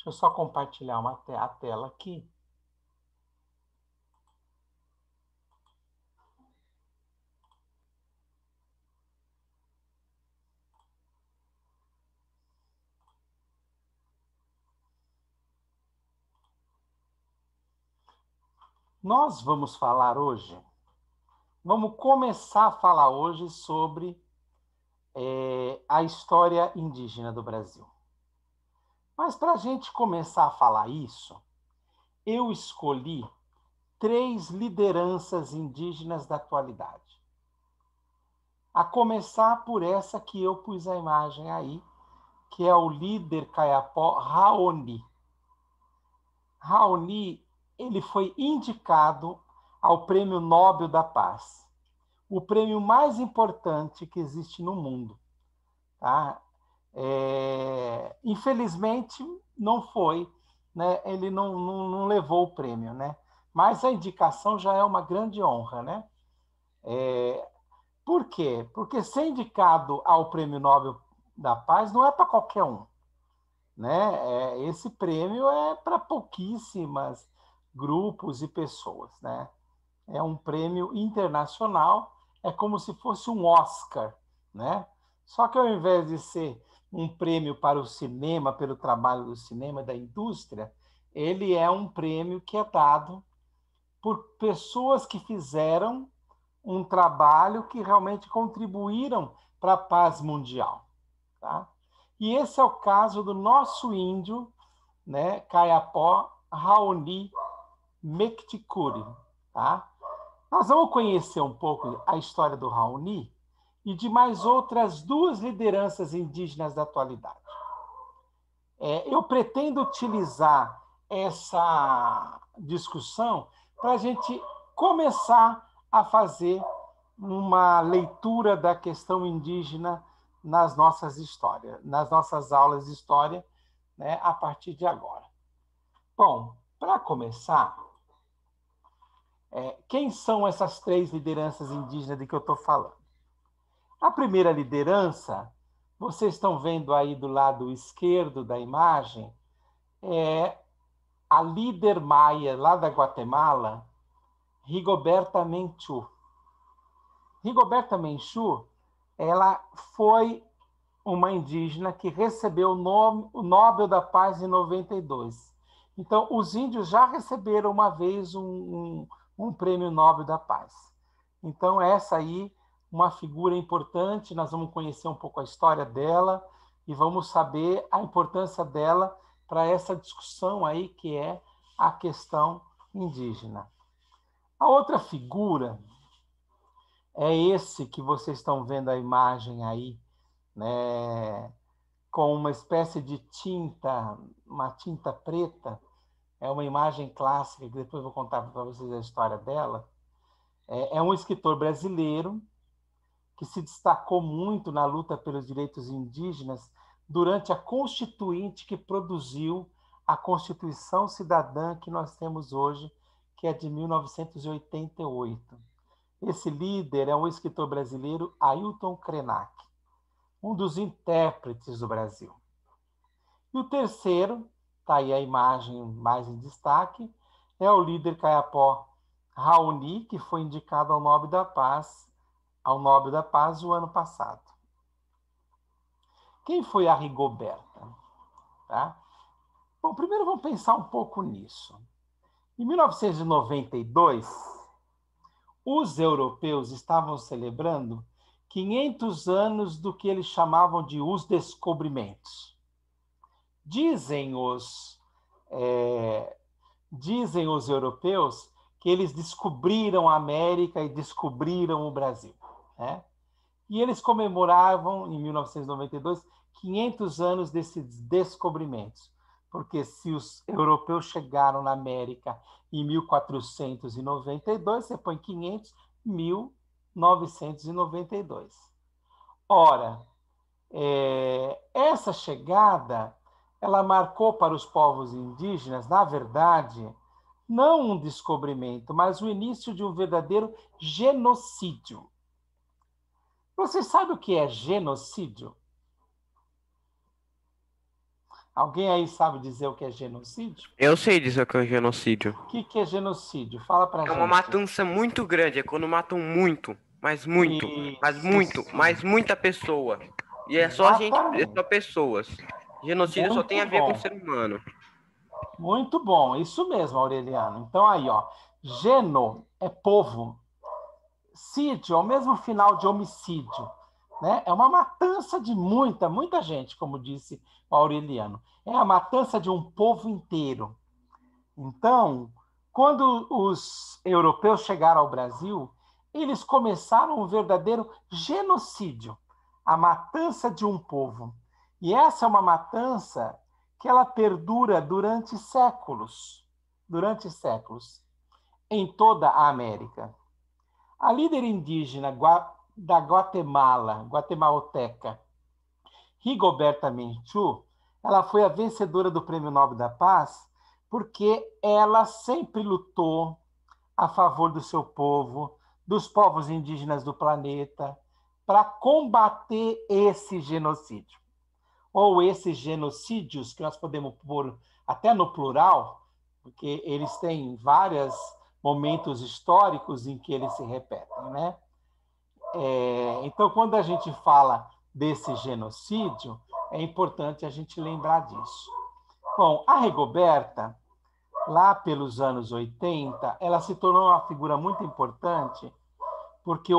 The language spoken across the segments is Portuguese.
Deixa eu só compartilhar a tela aqui. Nós vamos falar hoje, vamos começar a falar hoje sobre a história indígena do Brasil. Mas para a gente começar a falar isso, eu escolhi 3 lideranças indígenas da atualidade. A começar por essa que eu pus a imagem aí, que é o líder Kayapó Raoni. Raoni, ele foi indicado ao Prêmio Nobel da Paz, o prêmio mais importante que existe no mundo. Tá? Infelizmente, não foi, né? Ele não levou o prêmio, né? Mas a indicação já é uma grande honra, né? Por quê? Porque ser indicado ao Prêmio Nobel da Paz não é para qualquer um, né? Esse prêmio é para pouquíssimas grupos e pessoas, né? É um prêmio internacional, é como se fosse um Oscar, né? Só que ao invés de ser um prêmio para o cinema, pelo trabalho do cinema, da indústria, ele é um prêmio que é dado por pessoas que fizeram um trabalho que realmente contribuíram para a paz mundial. Tá? E esse é o caso do nosso índio, né, Kayapó Raoni Mektikuri. Tá? Nós vamos conhecer um pouco a história do Raoni e de mais outras 2 lideranças indígenas da atualidade. Eu pretendo utilizar essa discussão para a gente começar a fazer uma leitura da questão indígena nas nossas histórias, nas nossas aulas de história, né, a partir de agora. Bom, para começar, quem são essas 3 lideranças indígenas de que eu estou falando? A primeira liderança, vocês estão vendo aí do lado esquerdo da imagem, é a líder maia lá da Guatemala, Rigoberta Menchú. Rigoberta Menchú, ela foi uma indígena que recebeu o Nobel da Paz em 92. Então, os índios já receberam uma vez um prêmio Nobel da Paz. Então, essa aí, uma figura importante, nós vamos conhecer um pouco a história dela e vamos saber a importância dela para essa discussão aí que é a questão indígena. A outra figura é esse que vocês estão vendo a imagem aí, né, com uma espécie de tinta, uma tinta preta. É uma imagem clássica, que depois vou contar para vocês a história dela. É um escritor brasileiro que se destacou muito na luta pelos direitos indígenas durante a Constituinte que produziu a Constituição Cidadã que nós temos hoje, que é de 1988. Esse líder é o escritor brasileiro Ailton Krenak, um dos intérpretes do Brasil. E o terceiro, está aí a imagem mais em destaque, é o líder Kayapó Raoni, que foi indicado ao Nobel da Paz o ano passado. Quem foi a Rigoberta? Tá? Bom, primeiro vamos pensar um pouco nisso. Em 1992, os europeus estavam celebrando 500 anos do que eles chamavam de os descobrimentos. Dizem os europeus que eles descobriram a América e descobriram o Brasil, né? E eles comemoravam, em 1992, 500 anos desses descobrimentos. Porque se os europeus chegaram na América em 1492, você põe 500, 1992. Ora, essa chegada, ela marcou para os povos indígenas, na verdade, não um descobrimento, mas o início de um verdadeiro genocídio. Você sabe o que é genocídio? Alguém aí sabe dizer o que é genocídio? Eu sei dizer o que é um genocídio. O que é genocídio? Fala pra É uma gente. matança muito grande, é quando matam muito, Isso, mas muita pessoa. E é só gente, é exatamente. só pessoas. Genocídio só tem Muito a ver com o bom. ser humano. Muito bom. Isso mesmo, Aureliano. Então aí, ó, geno é povo. Sídio é o mesmo final de homicídio, né? É uma matança de muita gente, como disse o Aureliano. É a matança de um povo inteiro. Então, quando os europeus chegaram ao Brasil, eles começaram um verdadeiro genocídio, a matança de um povo. E essa é uma matança que ela perdura durante séculos, em toda a América. A líder indígena da Guatemala, guatemalteca, Rigoberta Menchú, ela foi a vencedora do Prêmio Nobel da Paz porque ela sempre lutou a favor do seu povo, dos povos indígenas do planeta, para combater esse genocídio. Ou esses genocídios, que nós podemos pôr até no plural, porque eles têm vários momentos históricos em que eles se repetem, né? Então, quando a gente fala desse genocídio, é importante a gente lembrar disso. Bom, a Rigoberta, lá pelos anos 80, ela se tornou uma figura muito importante porque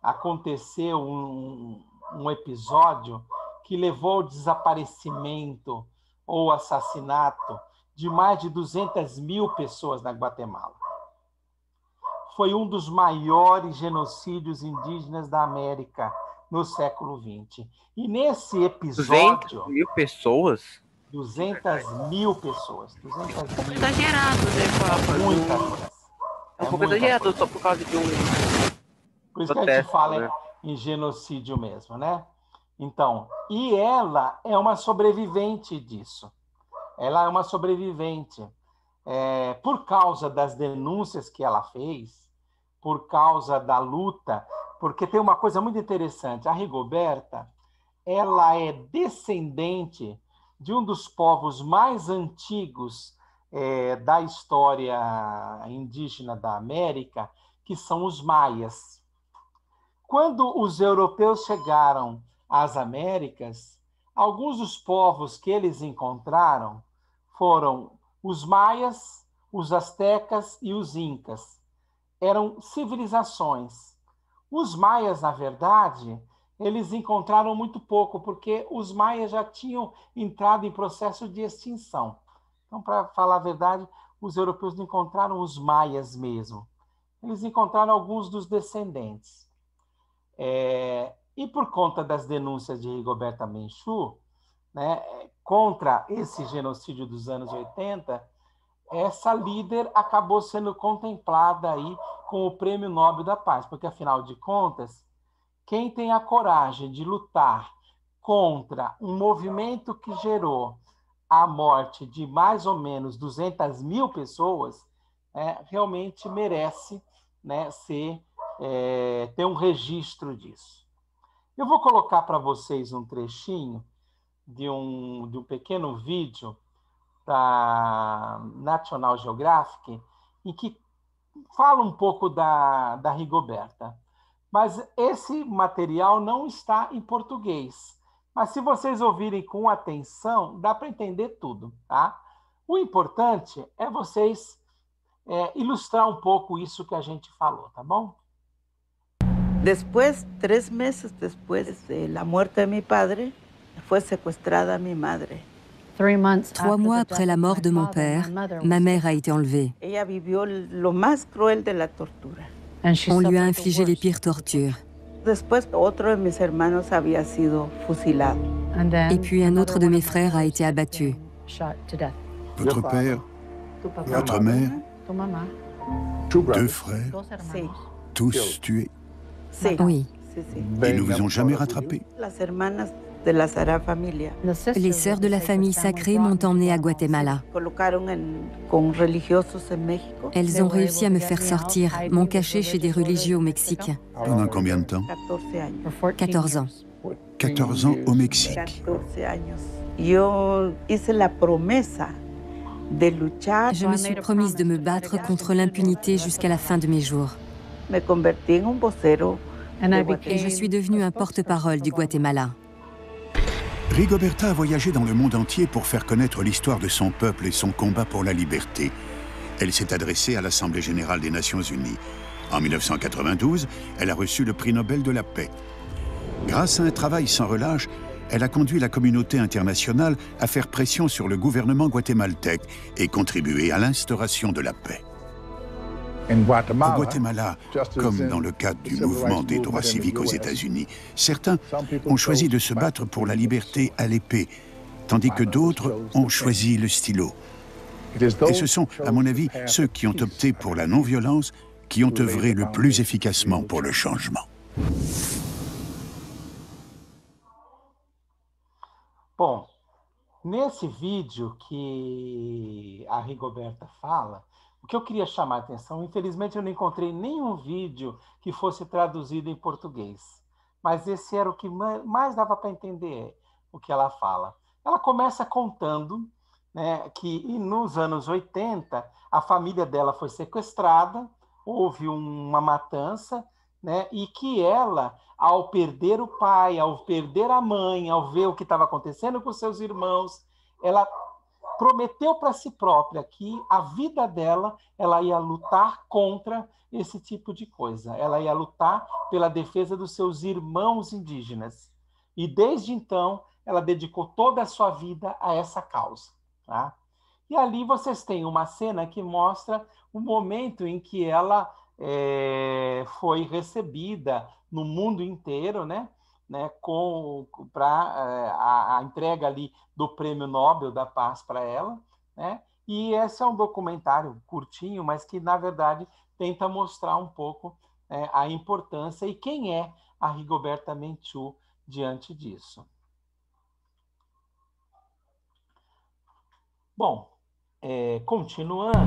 aconteceu um episódio que levou ao desaparecimento ou assassinato de mais de 200 mil pessoas na Guatemala. Foi um dos maiores genocídios indígenas da América no século XX. E nesse episódio... 200 mil pessoas? 200 mil pessoas. 200 mil. Exagerado, né, Papa? Muita coisa. É um pouco exagerado só por causa de um Por isso que a gente protesto, fala né? em genocídio mesmo, né? Então, e ela é uma sobrevivente disso. Ela é uma sobrevivente. Por causa das denúncias que ela fez, por causa da luta, porque tem uma coisa muito interessante. A Rigoberta, ela é descendente de um dos povos mais antigos da história indígena da América, que são os maias. Quando os europeus chegaram às Américas, alguns dos povos que eles encontraram foram os maias, os astecas e os incas. Eram civilizações. Os maias, na verdade, eles encontraram muito pouco, porque os maias já tinham entrado em processo de extinção. Então, para falar a verdade, os europeus não encontraram os maias mesmo. Eles encontraram alguns dos descendentes. E por conta das denúncias de Rigoberta Menchú, né, contra esse genocídio dos anos 80, essa líder acabou sendo contemplada aí com o Prêmio Nobel da Paz, porque, afinal de contas, quem tem a coragem de lutar contra um movimento que gerou a morte de mais ou menos 200 mil pessoas, realmente merece, né, ter um registro disso. Eu vou colocar para vocês um trechinho de um pequeno vídeo da National Geographic, em que fala um pouco da Rigoberta. Mas esse material não está em português. Mas se vocês ouvirem com atenção, dá para entender tudo, tá? O importante é vocês ilustrar um pouco isso que a gente falou, tá bom? Después, 3 meses después de la muerte de mi padre, fue secuestrada mi madre. 3 mois après la mort de mon père, ma mère a été enlevée. Ella vivió lo más cruel de la tortura. On lui a infligé les pires tortures. Después, otro de mis hermanos había sido fusilado. Et puis un autre de mes frères a été abattu. Votre père, votre mère, 2 frères, Sí, tous tués. sí. Oui. Sí, sí. Ils ne vous ont jamais rattrapé. Las hermanas de la Sagrada Familia Les sœurs de la famille sacrée m'ont emmenée à Guatemala. colocaron con religiosos en México. Elles ont réussi à me faire sortir, m'ont cachée chez des religieux au Mexique. Pendant combien de temps? 14 años. 14 ans. 14 ans au Mexique. 14 años Yo hice la promesa de luchar. Je me suis promise de me battre contre l'impunité jusqu'à la fin de mes jours. Me convertí en un vocero. Et je suis devenue un porte-parole du Guatemala. Rigoberta a voyagé dans le monde entier pour faire connaître l'histoire de son peuple et son combat pour la liberté. Elle s'est adressée à l'Assemblée générale des Nations unies. En 1992, elle a reçu le prix Nobel de la paix. Grâce à un travail sans relâche, elle a conduit la communauté internationale à faire pression sur le gouvernement guatémaltèque et contribué à l'instauration de la paix. Au Guatemala, comme dans le cadre du mouvement des droits civiques aux États-Unis, certains ont choisi de se battre pour la liberté à l'épée, tandis que d'autres ont choisi le stylo. Et ce sont, à mon avis, ceux qui ont opté pour la non-violence qui ont œuvré le plus efficacement pour le changement. Bom, nesse vídeo que a Rigoberta fala, o que eu queria chamar a atenção, infelizmente eu não encontrei nenhum vídeo que fosse traduzido em português, mas esse era o que mais dava para entender o que ela fala. Ela começa contando, né, que nos anos 80 a família dela foi sequestrada, houve uma matança, né, e que ela, ao perder o pai, ao perder a mãe, ao ver o que estava acontecendo com seus irmãos, ela prometeu para si própria que a vida dela, ela ia lutar contra esse tipo de coisa. Ela ia lutar pela defesa dos seus irmãos indígenas. E desde então, ela dedicou toda a sua vida a essa causa. Tá? E ali vocês têm uma cena que mostra o momento em que ela foi recebida no mundo inteiro, né, para a entrega ali do Prêmio Nobel da Paz para ela, né? E esse é um documentário curtinho, mas que, na verdade, tenta mostrar um pouco a importância e quem é a Rigoberta Menchú diante disso. Bom, continuando...